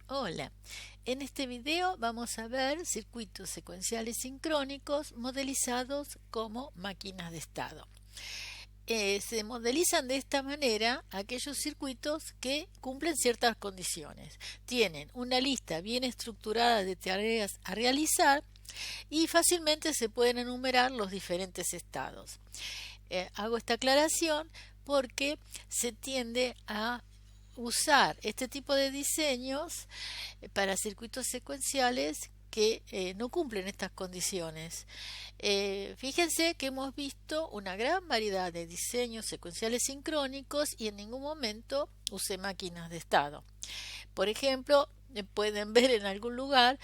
Hola, en este video vamos a ver circuitos secuenciales sincrónicos modelizados como máquinas de estado. Se modelizan de esta manera aquellos circuitos que cumplen ciertas condiciones. Tienen una lista bien estructurada de tareas a realizar y fácilmente se pueden enumerar los diferentes estados. Hago esta aclaración porque se tiende a usar este tipo de diseños para circuitos secuenciales que no cumplen estas condiciones. Fíjense que hemos visto una gran variedad de diseños secuenciales sincrónicos y en ningún momento usé máquinas de estado. Por ejemplo, pueden ver en algún lugar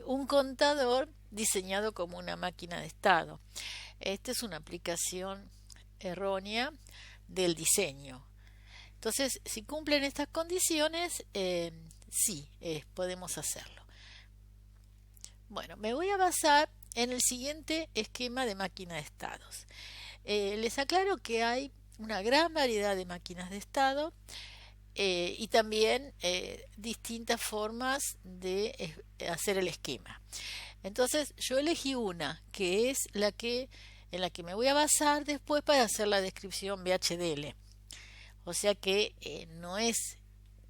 un contador diseñado como una máquina de estado. Esta es una aplicación errónea del diseño. Entonces, si cumplen estas condiciones, sí, podemos hacerlo. Bueno, me voy a basar en el siguiente esquema de máquina de estados. Les aclaro que hay una gran variedad de máquinas de estado y también distintas formas de hacer el esquema. Entonces, yo elegí una que es en la que me voy a basar después para hacer la descripción VHDL. O sea que no es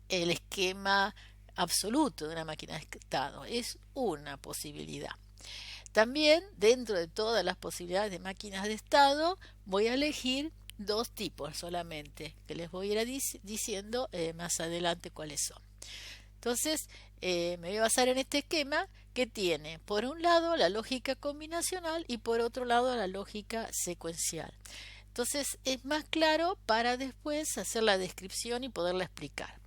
el esquema absoluto de una máquina de estado, es una posibilidad. También, dentro de todas las posibilidades de máquinas de estado, voy a elegir dos tipos solamente, que les voy a ir diciendo más adelante cuáles son. Entonces, me voy a basar en este esquema que tiene, por un lado, la lógica combinacional y por otro lado, la lógica secuencial. Entonces es más claro para después hacer la descripción y poderla explicar.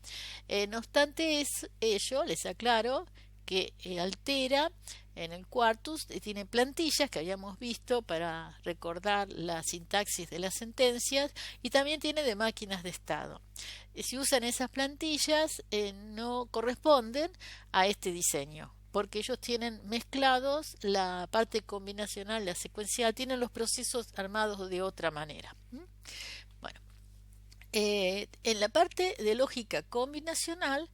No obstante ello, les aclaro que Altera en el Quartus tiene plantillas que habíamos visto para recordar la sintaxis de las sentencias y también tiene de máquinas de estado. Si usan esas plantillas no corresponden a este diseño, porque ellos tienen mezclados la parte combinacional, la secuencial, tienen los procesos armados de otra manera. Bueno, en la parte de lógica combinacional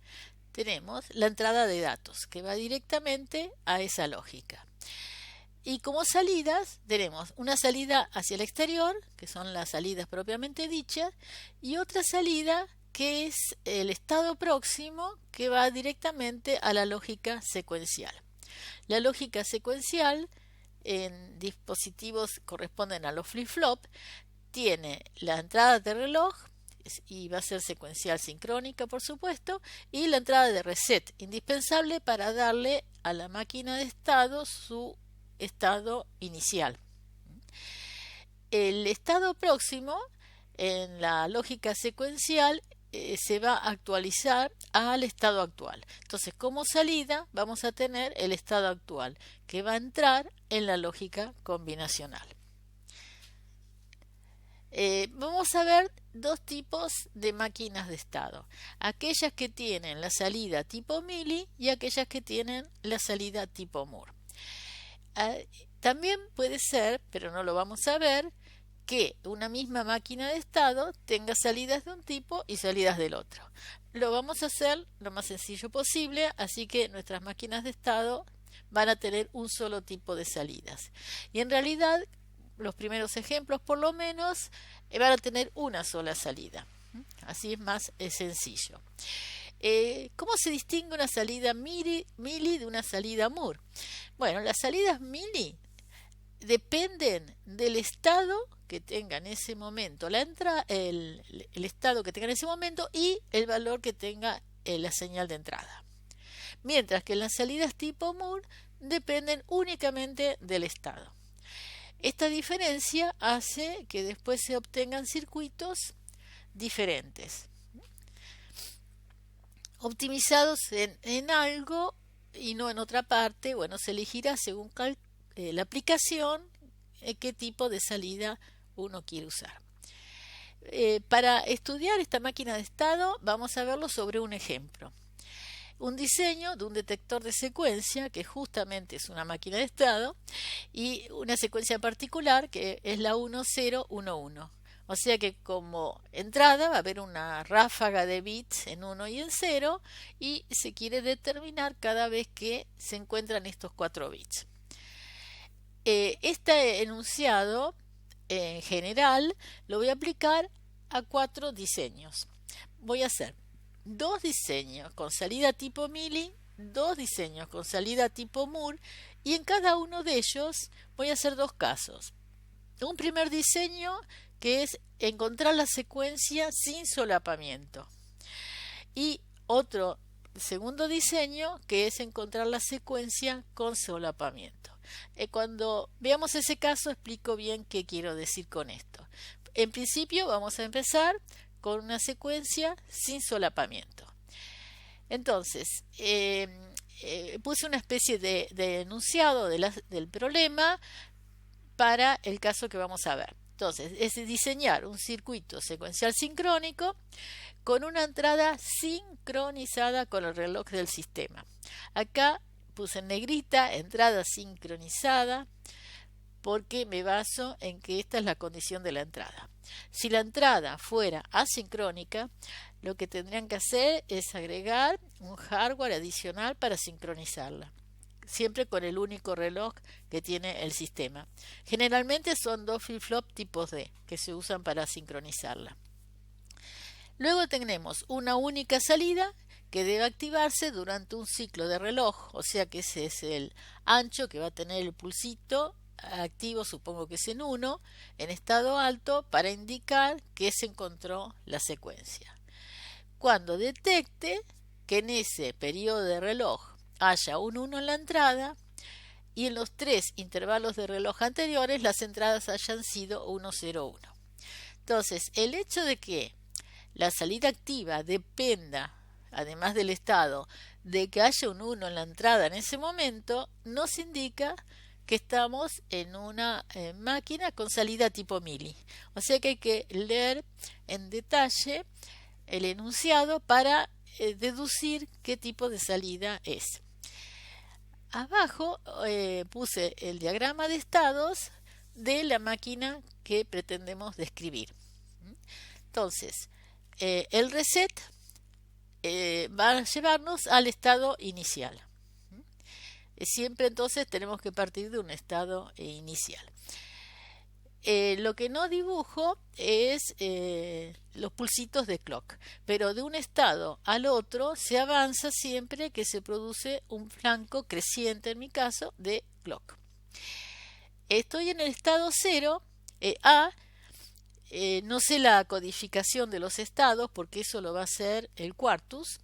tenemos la entrada de datos que va directamente a esa lógica. Y como salidas tenemos una salida hacia el exterior, que son las salidas propiamente dichas, y otra salida que es el estado próximo que va directamente a la lógica secuencial. La lógica secuencial en dispositivos corresponden a los flip-flop, tiene la entrada de reloj y va a ser secuencial sincrónica por supuesto, y la entrada de reset, indispensable para darle a la máquina de estado su estado inicial. El estado próximo en la lógica secuencial se va a actualizar al estado actual. Entonces, como salida vamos a tener el estado actual que va a entrar en la lógica combinacional. Vamos a ver dos tipos de máquinas de estado. Aquellas que tienen la salida tipo Mili y aquellas que tienen la salida tipo Moore. También puede ser, pero no lo vamos a ver, que una misma máquina de estado tenga salidas de un tipo y salidas del otro. Lo vamos a hacer lo más sencillo posible, así que nuestras máquinas de estado van a tener un solo tipo de salidas. Y en realidad, los primeros ejemplos por lo menos van a tener una sola salida. Así es más sencillo. ¿Cómo se distingue una salida Mili de una salida Moore? Bueno, las salidas Mili dependen del estado que tenga en ese momento el estado que tenga en ese momento y el valor que tenga la señal de entrada. Mientras que las salidas tipo Moore dependen únicamente del estado. Esta diferencia hace que después se obtengan circuitos diferentes, optimizados en algo y no en otra parte. Bueno, se elegirá según la aplicación qué tipo de salida uno quiere usar. Para estudiar esta máquina de estado vamos a verlo sobre un ejemplo. Un diseño de un detector de secuencia que justamente es una máquina de estado y una secuencia particular que es la 1011. O sea que como entrada va a haber una ráfaga de bits en 1 y en 0 y se quiere determinar cada vez que se encuentran estos 4 bits. Este enunciado en general lo voy a aplicar a 4 diseños. Voy a hacer 2 diseños con salida tipo Mealy, 2 diseños con salida tipo Moore y en cada uno de ellos voy a hacer 2 casos. Un primer diseño que es encontrar la secuencia sin solapamiento y otro segundo diseño que es encontrar la secuencia con solapamiento. Cuando veamos ese caso explico bien qué quiero decir con esto. En principio vamos a empezar con una secuencia sin solapamiento. Entonces, puse una especie de enunciado del problema para el caso que vamos a ver. Entonces, es diseñar un circuito secuencial sincrónico con una entrada sincronizada con el reloj del sistema. Acá puse en negrita entrada sincronizada porque me baso en que esta es la condición de la entrada. Si la entrada fuera asincrónica, lo que tendrían que hacer es agregar un hardware adicional para sincronizarla, siempre con el único reloj que tiene el sistema. Generalmente son 2 flip-flop tipos D que se usan para sincronizarla. Luego tenemos una única salida que debe activarse durante un ciclo de reloj, o sea que ese es el ancho que va a tener el pulsito activo, supongo que es en 1, en estado alto, para indicar que se encontró la secuencia. Cuando detecte que en ese periodo de reloj haya un 1 en la entrada y en los 3 intervalos de reloj anteriores las entradas hayan sido 1, 0, 1. Entonces, el hecho de que la salida activa dependa, además del estado, de que haya un 1 en la entrada en ese momento, nos indica que estamos en una máquina con salida tipo Mealy. O sea que hay que leer en detalle el enunciado para deducir qué tipo de salida es. Abajo puse el diagrama de estados de la máquina que pretendemos describir. Entonces, el reset va a llevarnos al estado inicial. Siempre entonces tenemos que partir de un estado inicial. Lo que no dibujo es los pulsitos de clock, pero de un estado al otro se avanza siempre que se produce un flanco creciente, en mi caso, de clock. Estoy en el estado 0, A. No sé la codificación de los estados porque eso lo va a hacer el Quartus,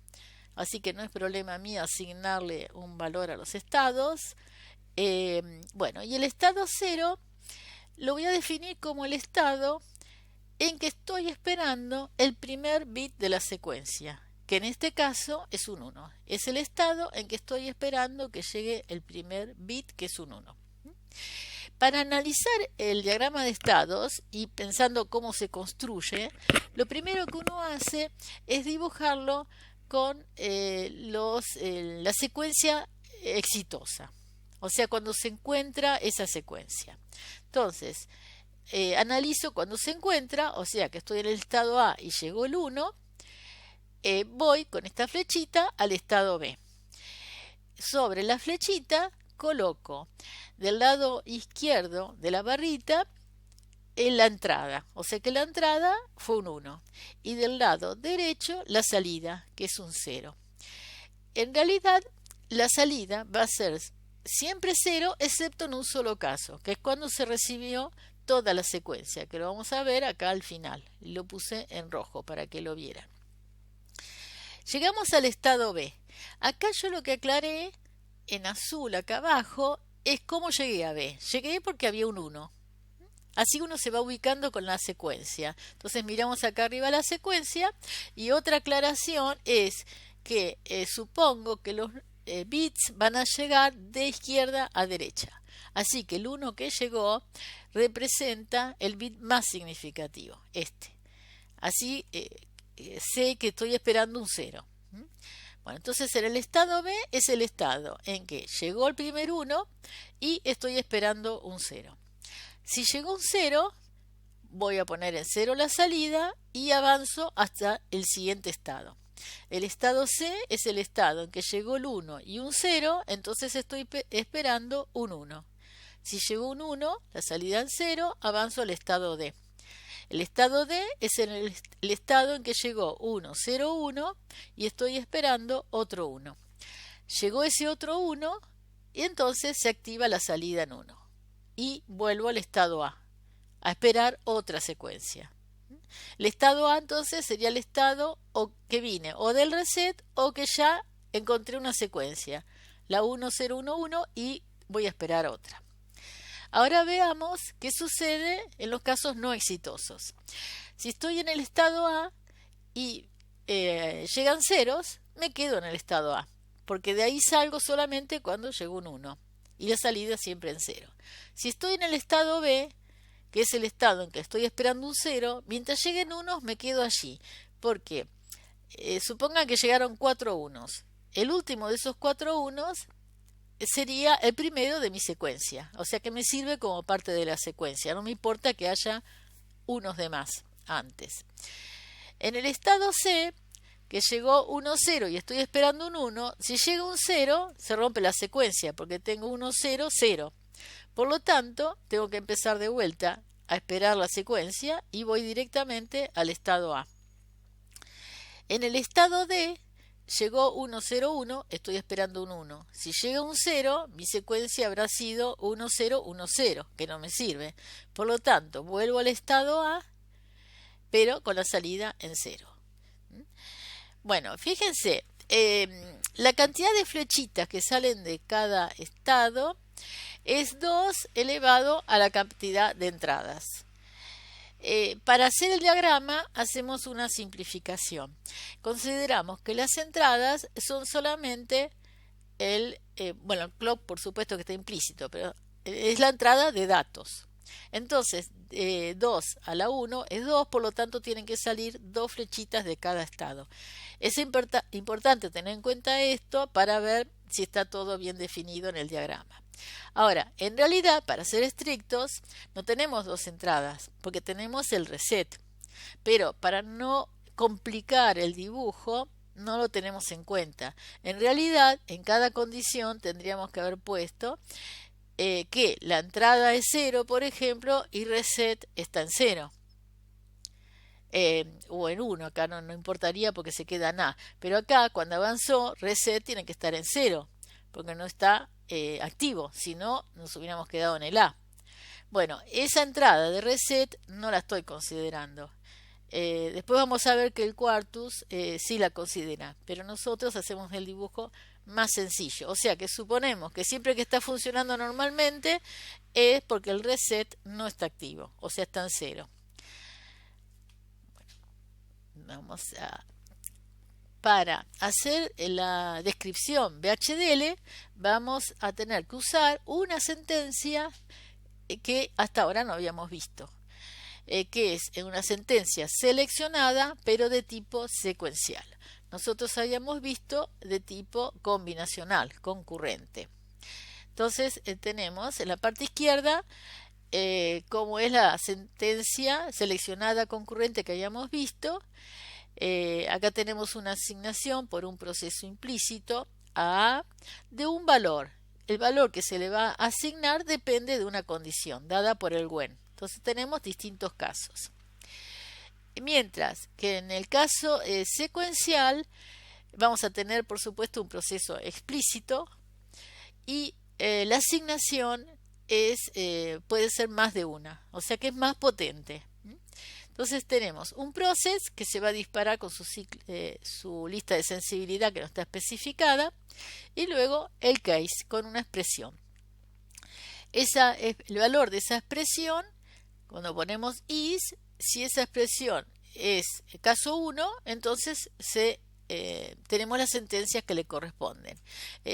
así que no es problema mío asignarle un valor a los estados. Bueno, y el estado 0 lo voy a definir como el estado en que estoy esperando el primer bit de la secuencia, que en este caso es un 1. Es el estado en que estoy esperando que llegue el primer bit, que es un 1. Para analizar el diagrama de estados y pensando cómo se construye, lo primero que uno hace es dibujarlo con la secuencia exitosa, o sea, cuando se encuentra esa secuencia. Entonces, analizo cuando se encuentra, o sea que estoy en el estado A y llegó el 1, voy con esta flechita al estado B. Sobre la flechita coloco del lado izquierdo de la barrita en la entrada, o sea que la entrada fue un 1, y del lado derecho la salida, que es un 0. En realidad, la salida va a ser siempre 0, excepto en un solo caso, que es cuando se recibió toda la secuencia, que lo vamos a ver acá al final. Lo puse en rojo para que lo vieran. Llegamos al estado B. Acá yo lo que aclaré en azul acá abajo es cómo llegué a B. Llegué porque había un 1. Así uno se va ubicando con la secuencia. Entonces miramos acá arriba la secuencia y otra aclaración es que supongo que los bits van a llegar de izquierda a derecha. Así que el 1 que llegó representa el bit más significativo, este. Así sé que estoy esperando un 0. Bueno, entonces en el estado B es el estado en que llegó el primer 1 y estoy esperando un 0. Si llegó un 0, voy a poner en 0 la salida y avanzo hasta el siguiente estado. El estado C es el estado en que llegó el 1 y un 0, entonces estoy esperando un 1. Si llegó un 1, la salida en 0, avanzo al estado D. El estado D es el estado en que llegó 1, 0, 1 y estoy esperando otro 1. Llegó ese otro 1 y entonces se activa la salida en 1. Y vuelvo al estado A esperar otra secuencia. El estado A entonces sería el estado que vine o del reset o que ya encontré una secuencia, la 1011 y voy a esperar otra. Ahora veamos qué sucede en los casos no exitosos. Si estoy en el estado A y llegan ceros, me quedo en el estado A, porque de ahí salgo solamente cuando llegó un 1 y la salida siempre en 0. Si estoy en el estado B, que es el estado en que estoy esperando un 0, mientras lleguen unos me quedo allí, porque supongan que llegaron 4 unos. El último de esos 4 unos sería el primero de mi secuencia, o sea que me sirve como parte de la secuencia, no me importa que haya unos de más antes. En el estado C, que llegó 1, 0 y estoy esperando un 1, si llega un 0 se rompe la secuencia porque tengo 1, 0, 0. Por lo tanto, tengo que empezar de vuelta a esperar la secuencia y voy directamente al estado A. En el estado D, llegó 1, 0, 1, estoy esperando un 1. Si llega un 0, mi secuencia habrá sido 1, 0, 1, 0, que no me sirve. Por lo tanto, vuelvo al estado A, pero con la salida en 0. Bueno, fíjense, la cantidad de flechitas que salen de cada estado es 2 elevado a la cantidad de entradas. Para hacer el diagrama hacemos una simplificación. Consideramos que las entradas son solamente el clock por supuesto que está implícito, pero es la entrada de datos. Entonces, 2 a la 1 es 2, por lo tanto tienen que salir 2 flechitas de cada estado. Es importante tener en cuenta esto para ver si está todo bien definido en el diagrama. Ahora, en realidad, para ser estrictos, no tenemos 2 entradas, porque tenemos el reset. Pero para no complicar el dibujo, no lo tenemos en cuenta. En realidad, en cada condición tendríamos que haber puesto que la entrada es 0, por ejemplo, y reset está en 0. O en 1, acá no importaría porque se queda en A. Pero acá, cuando avanzó, reset tiene que estar en 0, porque no está activo, si no, nos hubiéramos quedado en el A. Bueno, esa entrada de reset no la estoy considerando. Después vamos a ver que el Quartus sí la considera, pero nosotros hacemos el dibujo más sencillo. O sea que suponemos que siempre que está funcionando normalmente es porque el reset no está activo, o sea está en 0. Para hacer la descripción VHDL vamos a tener que usar una sentencia que hasta ahora no habíamos visto, que es una sentencia seleccionada pero de tipo secuencial. Nosotros habíamos visto de tipo combinacional, concurrente. Entonces tenemos en la parte izquierda como es la sentencia seleccionada concurrente que habíamos visto. Acá tenemos una asignación por un proceso implícito a de un valor. El valor que se le va a asignar depende de una condición dada por el when. Entonces tenemos distintos casos. Mientras que en el caso secuencial vamos a tener por supuesto un proceso explícito y la asignación puede ser más de una, o sea que es más potente. Entonces tenemos un process que se va a disparar con su lista de sensibilidad que no está especificada y luego el case con una expresión. El valor de esa expresión, cuando ponemos is, si esa expresión es caso 1, entonces tenemos las sentencias que le corresponden.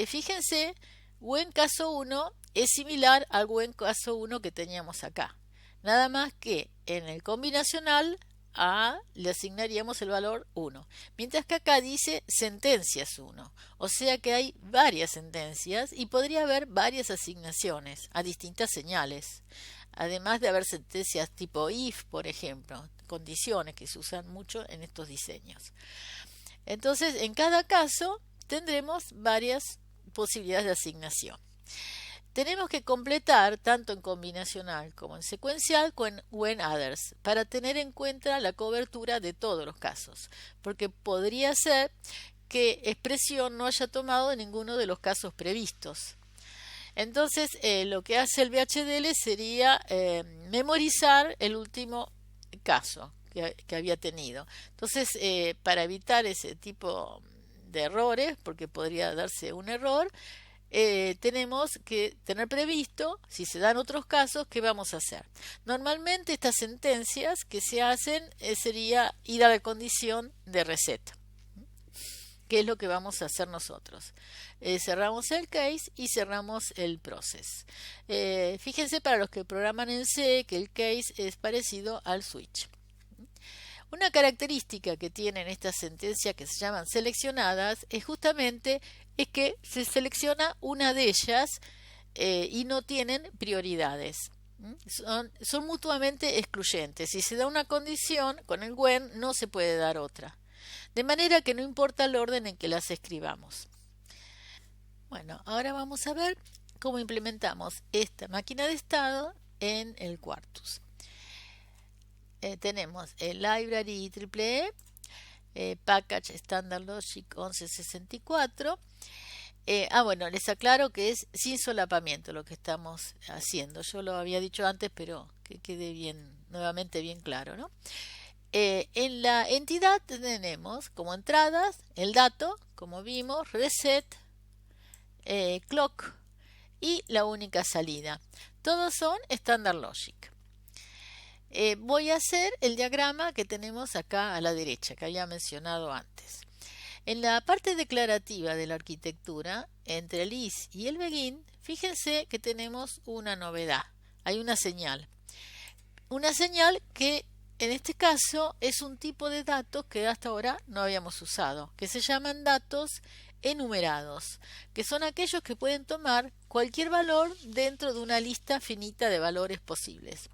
Fíjense, when caso 1 es similar al when caso 1 que teníamos acá. Nada más que en el combinacional A le asignaríamos el valor 1, mientras que acá dice sentencias 1, o sea que hay varias sentencias y podría haber varias asignaciones a distintas señales. además de haber sentencias tipo if, por ejemplo, condiciones que se usan mucho en estos diseños. Entonces, en cada caso tendremos varias posibilidades de asignación. Tenemos que completar tanto en combinacional como en secuencial con when others para tener en cuenta la cobertura de todos los casos, porque podría ser que expresión no haya tomado de ninguno de los casos previstos. Entonces, lo que hace el VHDL sería memorizar el último caso que había tenido. Entonces, para evitar ese tipo de errores, porque podría darse un error, tenemos que tener previsto, si se dan otros casos, qué vamos a hacer. Normalmente estas sentencias que se hacen sería ir a la condición de reset, que es lo que vamos a hacer nosotros. Cerramos el case y cerramos el process. Fíjense para los que programan en C que el case es parecido al switch. Una característica que tienen estas sentencias que se llaman seleccionadas es justamente que se selecciona una de ellas y no tienen prioridades. Son mutuamente excluyentes. Si se da una condición, con el when no se puede dar otra. De manera que no importa el orden en que las escribamos. Bueno, ahora vamos a ver cómo implementamos esta máquina de estado en el Quartus. Tenemos el Library EEE, Package Standard Logic 1164. Bueno, les aclaro que es sin solapamiento lo que estamos haciendo. Yo lo había dicho antes, pero que quede bien, nuevamente bien claro, ¿no? En la entidad tenemos como entradas el dato, como vimos, reset, clock y la única salida. Todos son Standard Logic. Voy a hacer el diagrama que tenemos acá a la derecha, que había mencionado antes. En la parte declarativa de la arquitectura, entre el is y el begin, fíjense que tenemos una novedad. Hay una señal. Una señal que en este caso es un tipo de datos que hasta ahora no habíamos usado, que se llaman datos enumerados, que son aquellos que pueden tomar cualquier valor dentro de una lista finita de valores posibles.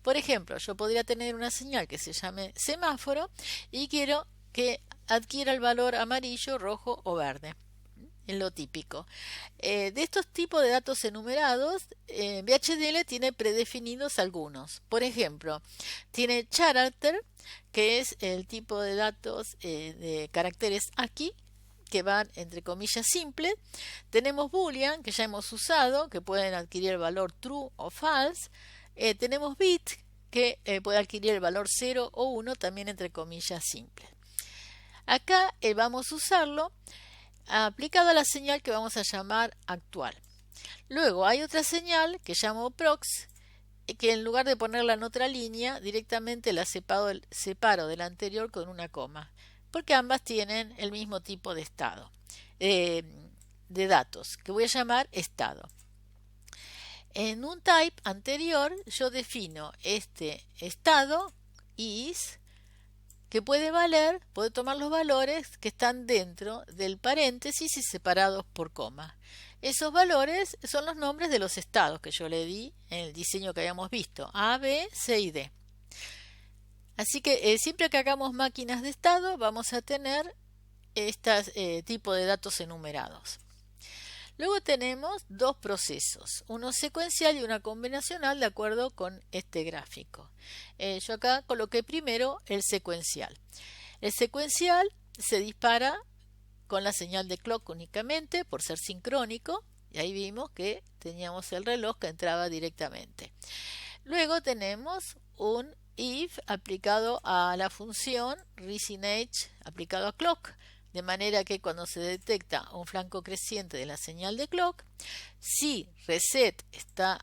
Por ejemplo, yo podría tener una señal que se llame semáforo y quiero que adquiera el valor amarillo, rojo o verde. Es lo típico. De estos tipos de datos enumerados, VHDL tiene predefinidos algunos. Por ejemplo, tiene character, que es el tipo de datos de caracteres ASCII, que van entre comillas simples. Tenemos boolean, que ya hemos usado, que pueden adquirir el valor true o false. Tenemos bit, que puede adquirir el valor 0 o 1, también entre comillas simples. Acá vamos a usarlo aplicado a la señal que vamos a llamar actual. Luego hay otra señal que llamo prox, que en lugar de ponerla en otra línea, directamente la separo de la anterior con una coma, porque ambas tienen el mismo tipo de estado, de datos, que voy a llamar estado. En un type anterior yo defino este estado, is, que puede tomar los valores que están dentro del paréntesis y separados por coma. Esos valores son los nombres de los estados que yo le di en el diseño que habíamos visto, A, B, C y D. Así que siempre que hagamos máquinas de estado vamos a tener este tipo de datos enumerados. Luego tenemos dos procesos, uno secuencial y una combinacional de acuerdo con este gráfico. Yo acá coloqué primero el secuencial. El secuencial se dispara con la señal de clock únicamente por ser sincrónico y ahí vimos que teníamos el reloj que entraba directamente. Luego tenemos un if aplicado a la función RisinH aplicado a clock. De manera que cuando se detecta un flanco creciente de la señal de clock, si reset está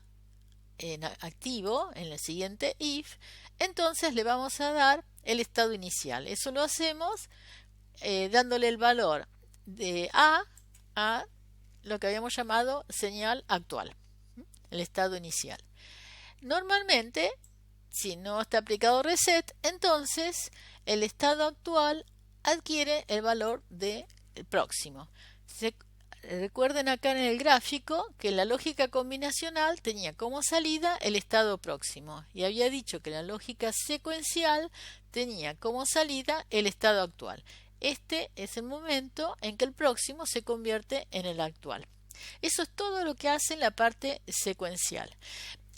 activo en el siguiente if, entonces le vamos a dar el estado inicial. Eso lo hacemos dándole el valor de A a lo que habíamos llamado señal actual, el estado inicial. Normalmente, si no está aplicado reset, entonces el estado actual adquiere el valor del próximo. recuerden acá en el gráfico que la lógica combinacional tenía como salida el estado próximo y había dicho que la lógica secuencial tenía como salida el estado actual. Este es el momento en que el próximo se convierte en el actual. Eso es todo lo que hace la parte secuencial.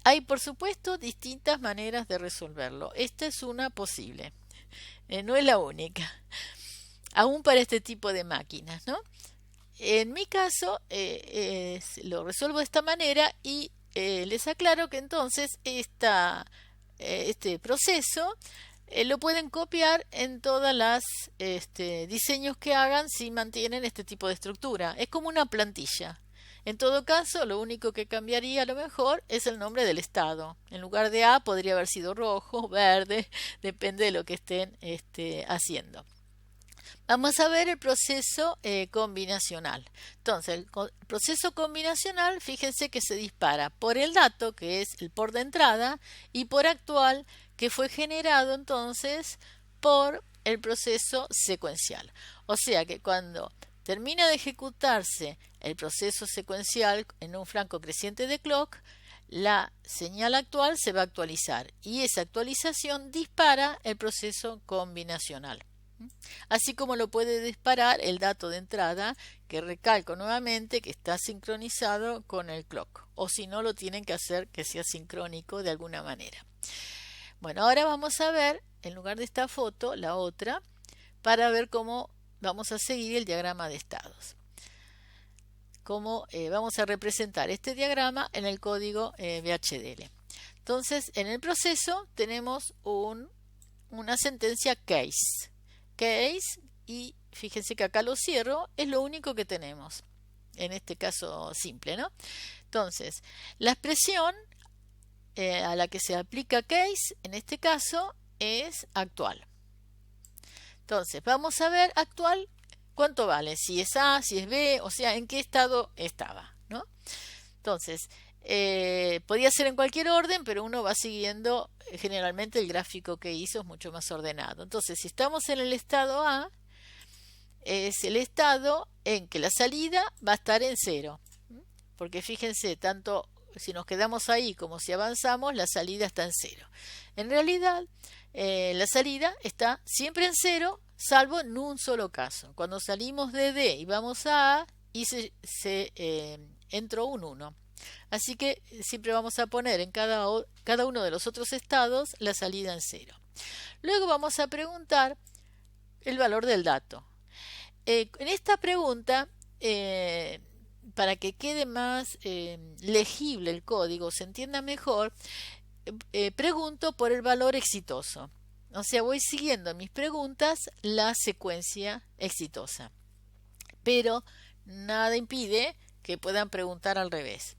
Hay, por supuesto, distintas maneras de resolverlo. Esta es una posible. No es la única. Aún para este tipo de máquinas, ¿no? En mi caso, lo resuelvo de esta manera y les aclaro que entonces este proceso lo pueden copiar en todas las diseños que hagan si mantienen este tipo de estructura. Es como una plantilla. En todo caso, lo único que cambiaría a lo mejor es el nombre del estado. En lugar de A podría haber sido rojo, verde, depende de lo que estén haciendo. Vamos a ver el proceso combinacional. Entonces, el proceso combinacional, fíjense que se dispara por el dato, que es el por de entrada, y por actual, que fue generado entonces por el proceso secuencial. O sea que cuando termina de ejecutarse el proceso secuencial en un flanco creciente de clock, la señal actual se va a actualizar y esa actualización dispara el proceso combinacional. Así como lo puede disparar el dato de entrada, que recalco nuevamente que está sincronizado con el clock, o si no lo tienen que hacer que sea sincrónico de alguna manera. Bueno, ahora vamos a ver, en lugar de esta foto, la otra, para ver cómo vamos a seguir el diagrama de estados. Cómo vamos a representar este diagrama en el código VHDL. Entonces, en el proceso tenemos una sentencia case. Case, y fíjense que acá lo cierro, es lo único que tenemos en este caso simple, ¿no? Entonces, la expresión a la que se aplica case en este caso es actual. Entonces, vamos a ver actual cuánto vale, si es A, si es B, o sea, en qué estado estaba, ¿no? Entonces, podía ser en cualquier orden, pero uno va siguiendo generalmente el gráfico que hizo es mucho más ordenado. Entonces, si estamos en el estado A, es el estado en que la salida va a estar en 0. Porque fíjense, tanto si nos quedamos ahí como si avanzamos, la salida está en 0. En realidad, la salida está siempre en 0, salvo en un solo caso. Cuando salimos de D y vamos a y entró un 1. Así que siempre vamos a poner en cada uno de los otros estados la salida en 0. Luego vamos a preguntar el valor del dato. En esta pregunta, para que quede más legible el código, se entienda mejor, pregunto por el valor exitoso. O sea, voy siguiendo en mis preguntas la secuencia exitosa. Pero nada impide que puedan preguntar al revés.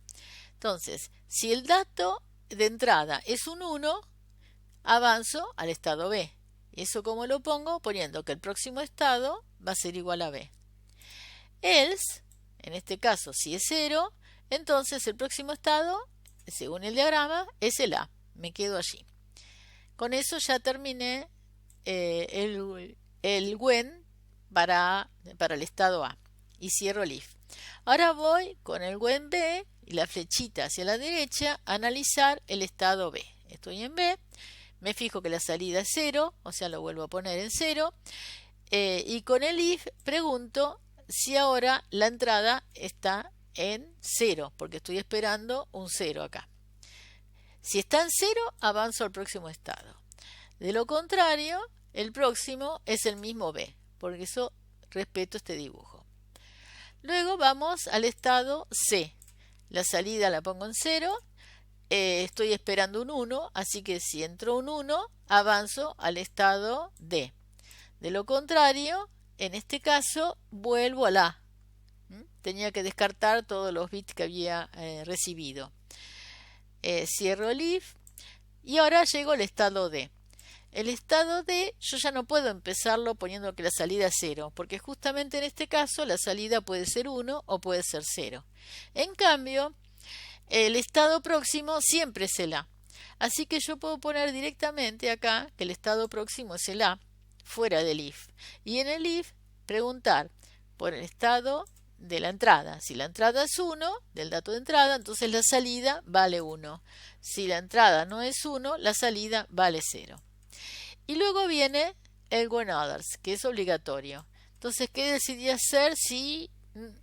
Entonces, si el dato de entrada es un 1, avanzo al estado B. ¿Eso cómo lo pongo? Poniendo que el próximo estado va a ser igual a B. Else, en este caso, si es 0, entonces el próximo estado, según el diagrama, es el A. Me quedo allí. Con eso ya terminé el when para el estado A y cierro el if. Ahora voy con el when B y la flechita hacia la derecha a analizar el estado B. Estoy en B, me fijo que la salida es 0, o sea lo vuelvo a poner en 0, y con el if pregunto si ahora la entrada está en 0, porque estoy esperando un 0 acá. Si está en 0, avanzo al próximo estado. De lo contrario, el próximo es el mismo B, porque eso respeto este dibujo. Luego vamos al estado C. La salida la pongo en 0. Estoy esperando un 1, así que si entró un 1, avanzo al estado D. De lo contrario, en este caso, vuelvo al A. Tenía que descartar todos los bits que había recibido. Cierro el if y ahora llego al estado D. El estado D yo ya no puedo empezarlo poniendo que la salida es 0, porque justamente en este caso la salida puede ser 1 o puede ser 0. En cambio, el estado próximo siempre es el A. Así que yo puedo poner directamente acá que el estado próximo es el A, fuera del if. Y en el if preguntar por el estado de la entrada. Si la entrada es 1, del dato de entrada, entonces la salida vale 1. Si la entrada no es 1, la salida vale 0. Y luego viene el when others, que es obligatorio. Entonces, ¿qué decidí hacer si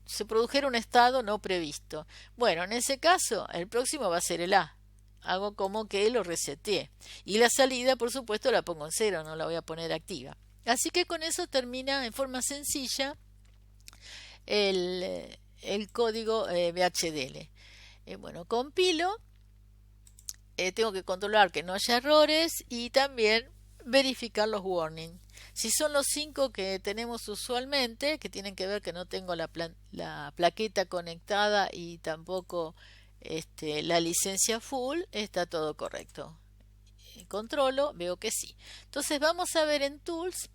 se produjera un estado no previsto? Bueno, en ese caso, el próximo va a ser el A. Hago como que lo reseteé. Y la salida, por supuesto, la pongo en 0, no la voy a poner activa. Así que con eso termina en forma sencilla el código VHDL. Bueno, compilo, tengo que controlar que no haya errores y también verificar los warnings. Si son los 5 que tenemos usualmente, que tienen que ver que no tengo la plaqueta conectada y tampoco la licencia full, está todo correcto. Controlo, veo que sí. Entonces vamos a ver en Tools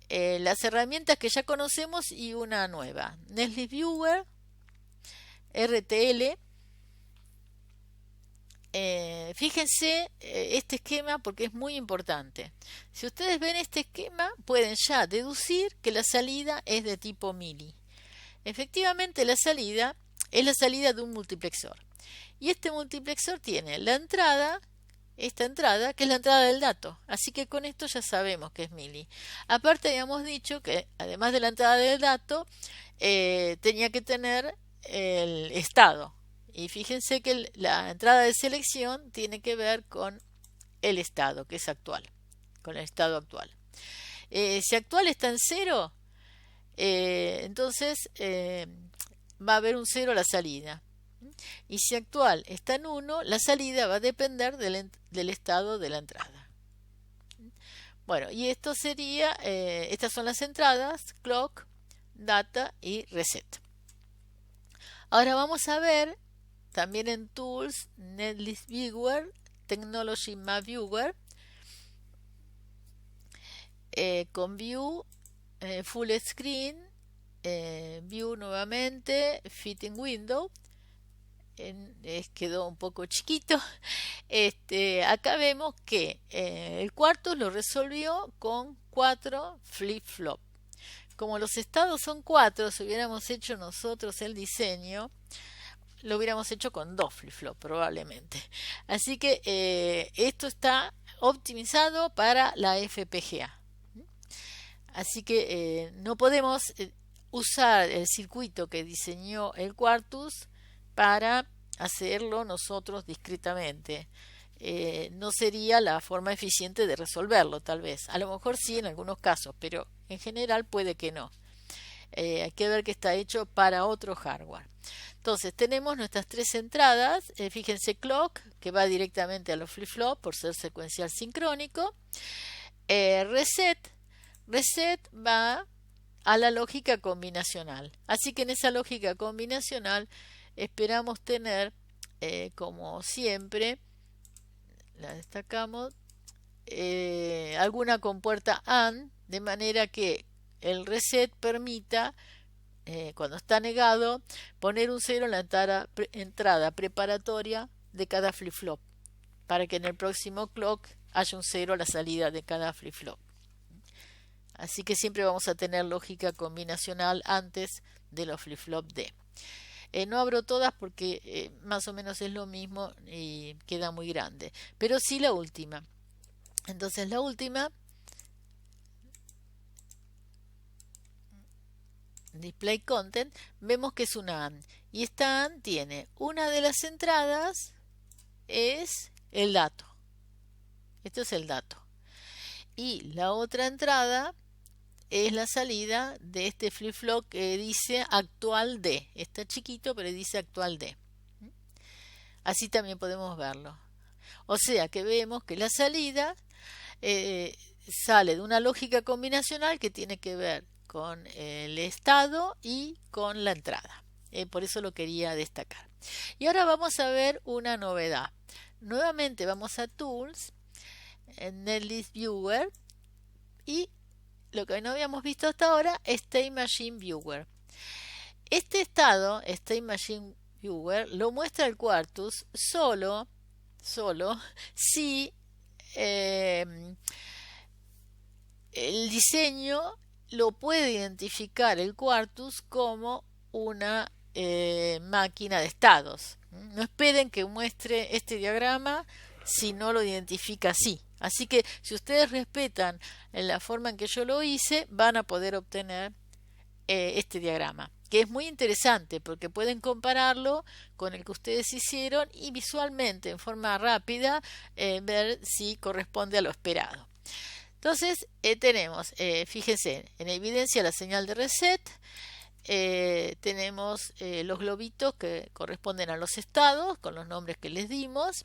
las herramientas que ya conocemos y una nueva. Netlist Viewer, RTL. Fíjense este esquema porque es muy importante. Si ustedes ven este esquema, pueden ya deducir que la salida es de tipo mili. Efectivamente, la salida es la salida de un multiplexor. Y este multiplexor tiene la entrada, esta entrada, que es la entrada del dato. Así que con esto ya sabemos que es mili. Aparte, habíamos dicho que además de la entrada del dato, tenía que tener el estado. Y fíjense que la entrada de selección tiene que ver con el estado, que es actual, con el estado actual. Si actual está en 0, entonces va a haber un 0 a la salida. Y si actual está en 1, la salida va a depender del estado de la entrada. Bueno, y esto sería, estas son las entradas, clock, data y reset. Ahora vamos a ver también en Tools, Netlist Viewer, Technology Map Viewer, con View, Full Screen, View nuevamente, Fitting Window. Quedó un poco chiquito. Acá vemos que el Quartus lo resolvió con 4 flip-flop. Como los estados son 4, si hubiéramos hecho nosotros el diseño, lo hubiéramos hecho con 2 flip-flop probablemente. Así que esto está optimizado para la FPGA. Así que no podemos usar el circuito que diseñó el Quartus para hacerlo nosotros discretamente. No sería la forma eficiente de resolverlo, tal vez. A lo mejor sí en algunos casos, pero en general puede que no. Hay que ver que está hecho para otro hardware. Entonces tenemos nuestras 3 entradas. Fíjense, clock, que va directamente a los flip-flop por ser secuencial sincrónico. Reset va a la lógica combinacional. Así que en esa lógica combinacional esperamos tener, como siempre, la destacamos, alguna compuerta AND, de manera que el reset permita, cuando está negado, poner un 0 en la entrada preparatoria de cada flip-flop, para que en el próximo clock haya un 0 a la salida de cada flip-flop. Así que siempre vamos a tener lógica combinacional antes de los flip-flop D. No abro todas porque más o menos es lo mismo y queda muy grande, pero sí la última. Entonces la última, Display Content, vemos que es una AND. Y esta AND tiene una de las entradas, es el dato. Esto es el dato. Y la otra entrada es la salida de este flip-flop que dice actual D. Está chiquito, pero dice actual D. Así también podemos verlo. O sea que vemos que la salida sale de una lógica combinacional que tiene que ver con el estado y con la entrada. Por eso lo quería destacar. Y ahora vamos a ver una novedad. Nuevamente vamos a Tools, en Netlist Viewer, y lo que no habíamos visto hasta ahora, State Machine Viewer. Este estado, State Machine Viewer, lo muestra el Quartus solo si el diseño lo puede identificar el Quartus como una máquina de estados. No esperen que muestre este diagrama si no lo identifica así. Así que si ustedes respetan la forma en que yo lo hice, van a poder obtener este diagrama, que es muy interesante porque pueden compararlo con el que ustedes hicieron y visualmente, en forma rápida, ver si corresponde a lo esperado. Entonces tenemos, fíjense, en evidencia la señal de reset, tenemos los globitos que corresponden a los estados con los nombres que les dimos.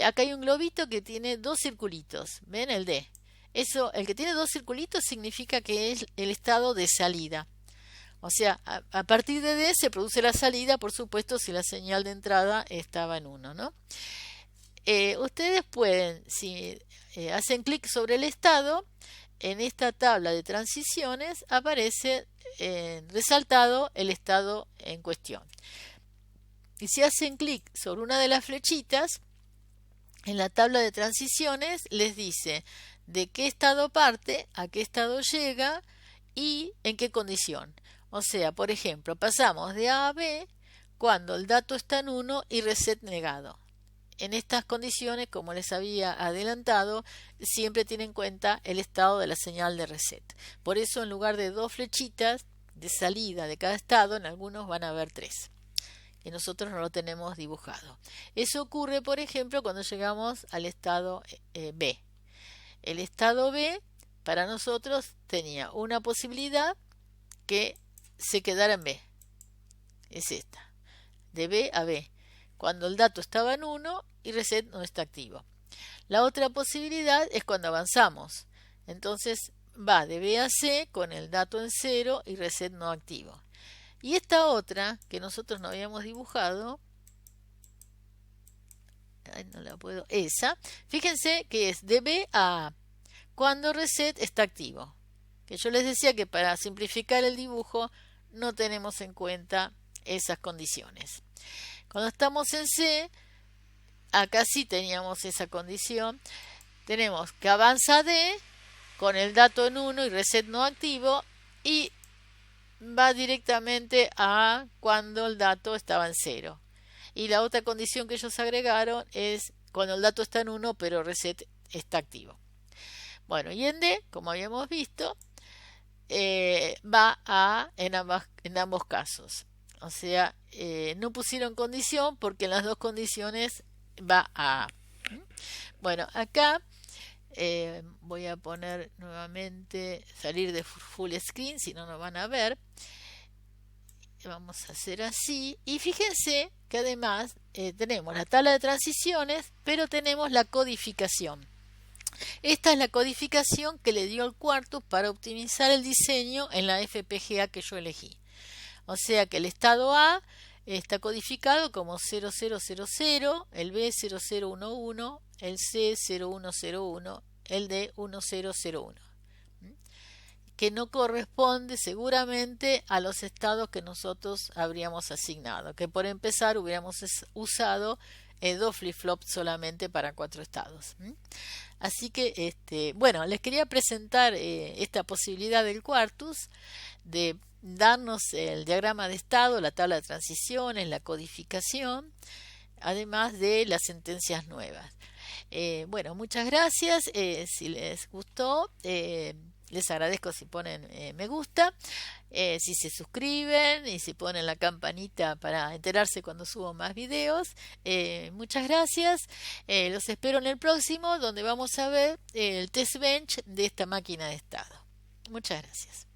Acá hay un globito que tiene dos circulitos, ¿ven? El D. Eso, el que tiene dos circulitos significa que es el estado de salida. O sea, a partir de D se produce la salida, por supuesto, si la señal de entrada estaba en 1, ¿no? Ustedes pueden, si hacen clic sobre el estado, en esta tabla de transiciones aparece resaltado el estado en cuestión. Y si hacen clic sobre una de las flechitas, en la tabla de transiciones les dice de qué estado parte, a qué estado llega y en qué condición. O sea, por ejemplo, pasamos de A a B cuando el dato está en 1 y reset negado. En estas condiciones, como les había adelantado, siempre tienen en cuenta el estado de la señal de reset. Por eso, en lugar de dos flechitas de salida de cada estado, en algunos van a haber 3. Y nosotros no lo tenemos dibujado. Eso ocurre, por ejemplo, cuando llegamos al estado B. El estado B, para nosotros, tenía una posibilidad que se quedara en B. Es esta. De B a B. Cuando el dato estaba en 1 y reset no está activo. La otra posibilidad es cuando avanzamos. Entonces va de B a C con el dato en 0 y reset no activo. Y esta otra que nosotros no habíamos dibujado, no la puedo, esa, fíjense que es de B a A, cuando reset está activo. Que yo les decía que para simplificar el dibujo no tenemos en cuenta esas condiciones. Cuando estamos en C, acá sí teníamos esa condición. Tenemos que avanza D con el dato en 1 y reset no activo y va directamente a cuando el dato estaba en 0. Y la otra condición que ellos agregaron es cuando el dato está en 1 pero reset está activo. Bueno, y en D, como habíamos visto, va a en ambos casos. O sea, no pusieron condición porque en las dos condiciones va a. Bueno, acá voy a poner nuevamente, salir de full screen, si no nos van a ver. Vamos a hacer así. Y fíjense que además tenemos la tabla de transiciones, pero tenemos la codificación. Esta es la codificación que le dio el Quartus para optimizar el diseño en la FPGA que yo elegí. O sea que el estado A está codificado como 0000, el B 0011, el C 0101, el D 1001, que no corresponde seguramente a los estados que nosotros habríamos asignado, que por empezar hubiéramos usado 2 flip-flops solamente para 4 estados. Así que, bueno, les quería presentar esta posibilidad del Quartus de darnos el diagrama de estado, la tabla de transiciones, la codificación, además de las sentencias nuevas. Bueno, muchas gracias. Si les gustó, les agradezco si ponen me gusta, si se suscriben y si ponen la campanita para enterarse cuando subo más videos. Muchas gracias. Los espero en el próximo, donde vamos a ver el test bench de esta máquina de estado. Muchas gracias.